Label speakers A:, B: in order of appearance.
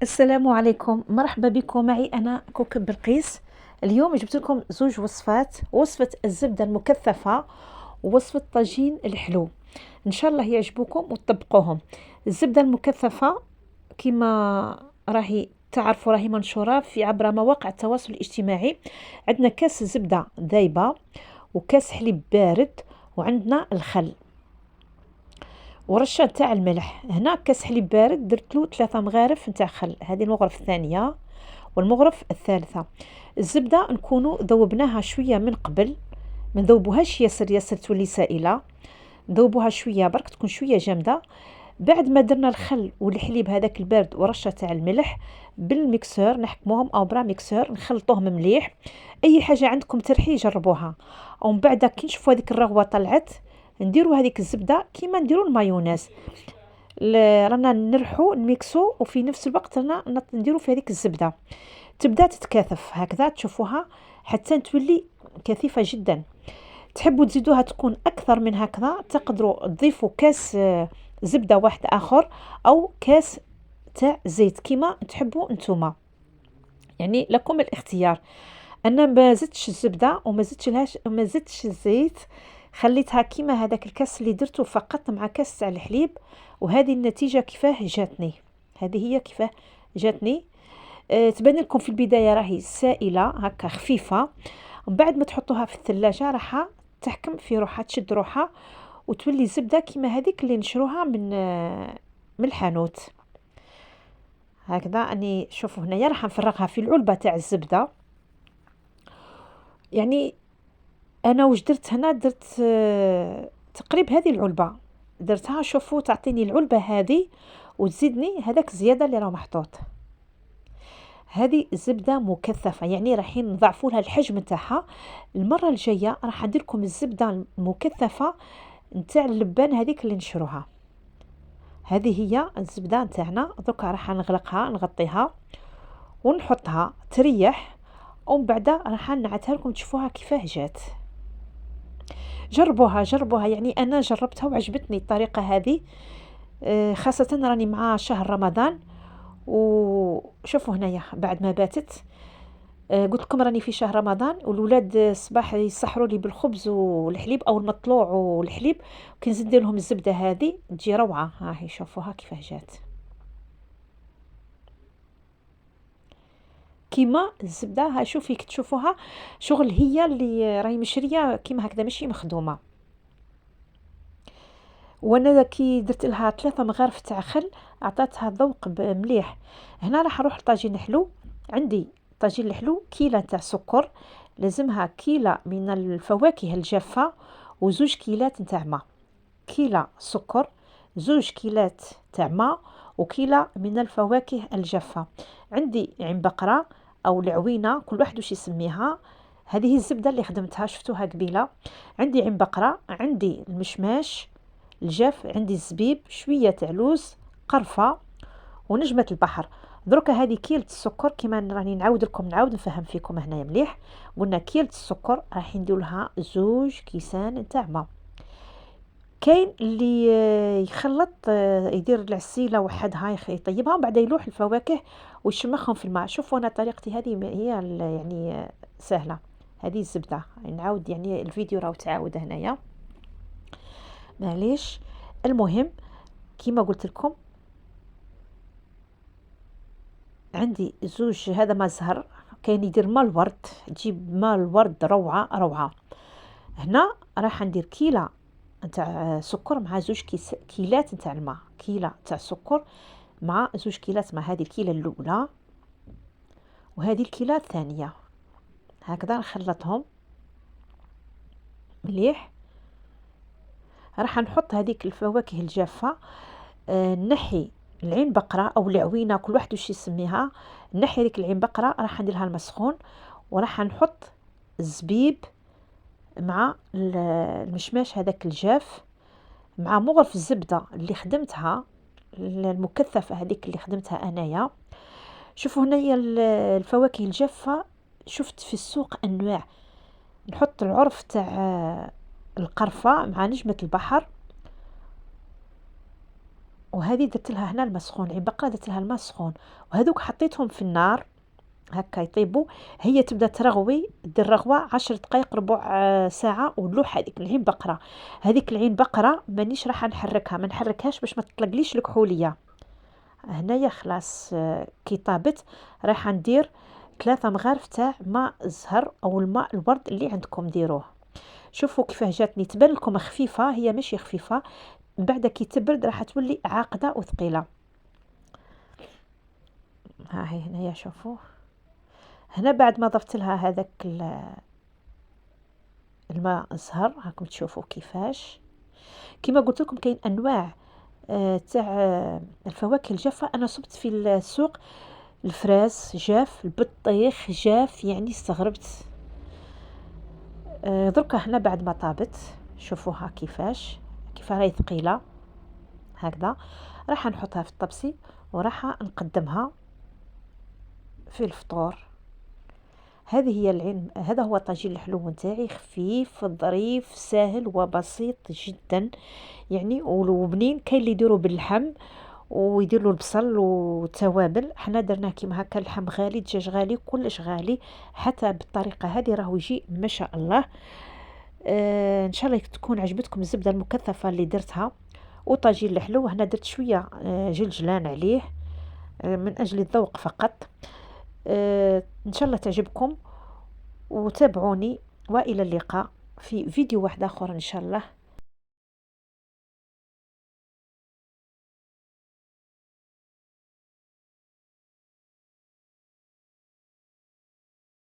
A: السلام عليكم، مرحبا بكم. معي أنا كوكب بلقيس. اليوم جبت لكم زوج وصفات: وصفة الزبدة المكثفة ووصفة طاجين الحلو. إن شاء الله يعجبوكم وتطبقوهم. الزبدة المكثفة كما راهي تعرفوا راهي منشورة في عبر مواقع التواصل الاجتماعي. عندنا كاس زبدة ذايبة وكاس حليب بارد، وعندنا الخل ورشة تاع الملح. هنا كاس حليب بارد درت له 3 مغارف نتاع خل، هذه المغرف الثانية والمغرف الثالثة. الزبدة نكونوا ذوبناها شوية من قبل، ما نذوبوهاش ياسر ياسر تولي سائلة، نذوبوها شوية برك تكون شوية جامدة. بعد ما درنا الخل والحليب هذاك البارد ورشة تاع الملح بالميكسور نحكموهم او برا ميكسور نخلطوهم مليح. اي حاجة عندكم ترحي جربوها. ومن بعد كي نشوفوا هذيك الرغوة طلعت نديروا هذيك الزبدة كيما نديروا المايونيز. رانا نرحو نميكسو وفي نفس الوقت رانا نديروا في هذيك الزبدة تبدا تتكاثف هكذا تشوفوها حتى تولي كثيفة جدا. تحبوا تزيدوها تكون اكثر من هكذا تقدروا تضيفوا كاس زبدة واحد اخر او كاس تاع زيت كيما تحبوا نتوما، يعني لكم الاختيار. انا ما زدتش الزبده وما زدتش لهاش وما زدتش الزيت، خليتها كيما هذاك الكاس اللي درته فقط مع كاس تاع الحليب. وهذه النتيجه كيفاه جاتني، هذه هي كيفاه جاتني. تبان لكم في البدايه راهي سائله هكا خفيفه، ومن بعد ما تحطوها في الثلاجه راح تحكم في روحها تشد روحها وتولي زبده كيما هذيك اللي نشروها من الحانوت. هكذا اني شوفوا هنايا راح نفرغها في العلبه تاع الزبده. يعني انا واش درت هنا، درت تقريب هذه العلبه درتها. شوفوا تعطيني العلبه هذه وتزيدني هذاك زياده اللي راه محطوط. هذه زبده مكثفه، يعني رايحين نضاعفوا لها الحجم نتاعها. المره الجايه راح ندير لكم الزبده المكثفه نتاع اللبان هذيك اللي نشروها. هذه هي الزبده نتاعنا. دوكا راح نغلقها نغطيها ونحطها تريح، ومن بعد راح نعتها لكم تشوفوها كيفاه جات. جربوها جربوها، يعني انا جربتها وعجبتني الطريقه هذه. خاصه راني مع شهر رمضان. وشوفوا هنايا بعد ما باتت، قلت لكم راني في شهر رمضان والولاد الصباح يسحروا لي بالخبز والحليب او المطلوع والحليب، كي نزيد ندير لهم الزبده هذه تجي روعه. ها هي شوفوها كيفاه جات كيما الزبده. ها شوفي كي تشوفوها شغل هي اللي راهي مشريه كيما هكذا ماشي مخدومه. وانا كي درت لها 3 مغارف تاع خل عطاتها ذوق مليح. هنا راح نروح لطاجين حلو. عندي طاجين الحلو كيلة تاع سكر، لازمها كيلة من الفواكه الجافة وزوج كيلات نتاع ماء. كيلة سكر، زوج كيلات تاع ماء، وكيلة من الفواكه الجافة. عندي عين بقرة او العوينة كل واحد وش يسميها. هذه الزبدة اللي خدمتها شفتوها قبيلة. عندي عين بقرة، عندي المشماش الجاف، عندي الزبيب شوية تاع لوز، قرفة ونجمة البحر. دروكا هذه كيلة السكر كيما راني نعاود لكم نعاود نفهم فيكم هنايا مليح. قلنا كيلة السكر راح ندير لها زوج كيسان تاع ماء. كاين اللي يخلط يدير العسيله وحدها يطيبها وبعد يلوح الفواكه ويشمخهم في الماء. شوفوا انا طريقتي هذه هي يعني سهله. هذه الزبده نعاود يعني الفيديو راهو تعاود هنايا معليش. المهم كيما قلت لكم عندي زوج هذا ما زهر. كاين يدير ماء الورد، تجيب ماء الورد روعه روعه. هنا راح ندير كيله نتاع سكر مع زوج كيلات نتاع الماء. كيله تاع سكر مع زوج كيلات ماء، هذه الكيله الاولى وهذه الكيله الثانيه. هكذا نخلطهم مليح. راح نحط هذيك الفواكه الجافه. نحي العين بقرة أو العوينة كل واحد وش يسميها. نحي هذيك العين بقرة راح نديرها المسخون، وراح نحط الزبيب مع المشماش هذاك الجاف مع مغرف الزبدة اللي خدمتها المكثفة هذيك اللي خدمتها أنايا. شوفوا هنايا الفواكه الجافة شفت في السوق أنواع. نحط العرف تاع القرفة مع نجمة البحر وهذه درت لها هنا الماء سخون، العين بقرة درت لها الماء سخون، وهذوك حطيتهم في النار هكا يطيبوا. هي تبدا ترغوي، دير رغوه 10 دقائق ربع ساعه، ونلوح هذيك العين بقره. هذيك العين بقره مانيش راح نحركها، ما نحركهاش باش ما تطلقليش الكحوليه. هنايا خلاص كي طابت راح ندير 3 مغارف تاع ماء الزهر او الماء الورد اللي عندكم ديروه. شوفوا كيفاه جاتني، تبان لكم خفيفه، هي ماشي خفيفه، من بعد كي تبرد راح تولي عاقده وثقيله. ها هي هنايا شوفوا، هنا بعد ما ضفت لها هذاك الماء الزهر راكم تشوفوا كيفاش. كما قلت لكم كاين انواع تاع الفواكه الجافه. انا صبت في السوق الفراز جاف، البطيخ جاف، يعني استغربت. دركا هنا بعد ما طابت شوفوها كيفاش راهي ثقيله هكذا. راح نحطها في الطبسي وراح نقدمها في الفطور. هذه هي العين، هذا هو طاجين الحلو نتاعي، خفيف ظريف سهل وبسيط جدا يعني وبنين. كاين اللي يديروا باللحم ويدير له البصل والتوابل، حنا درناه كيما هكا. اللحم غالي، الدجاج غالي، كلش غالي، حتى بالطريقه هذه راهو يجي ما شاء الله. ان شاء الله تكون عجبتكم الزبده المكثفه اللي درتها وطاجين الحلو. هنا درت شويه جلجلان عليه من اجل الذوق فقط. ان شاء الله تعجبكم، وتابعوني، والى اللقاء في فيديو واحد اخر ان شاء الله.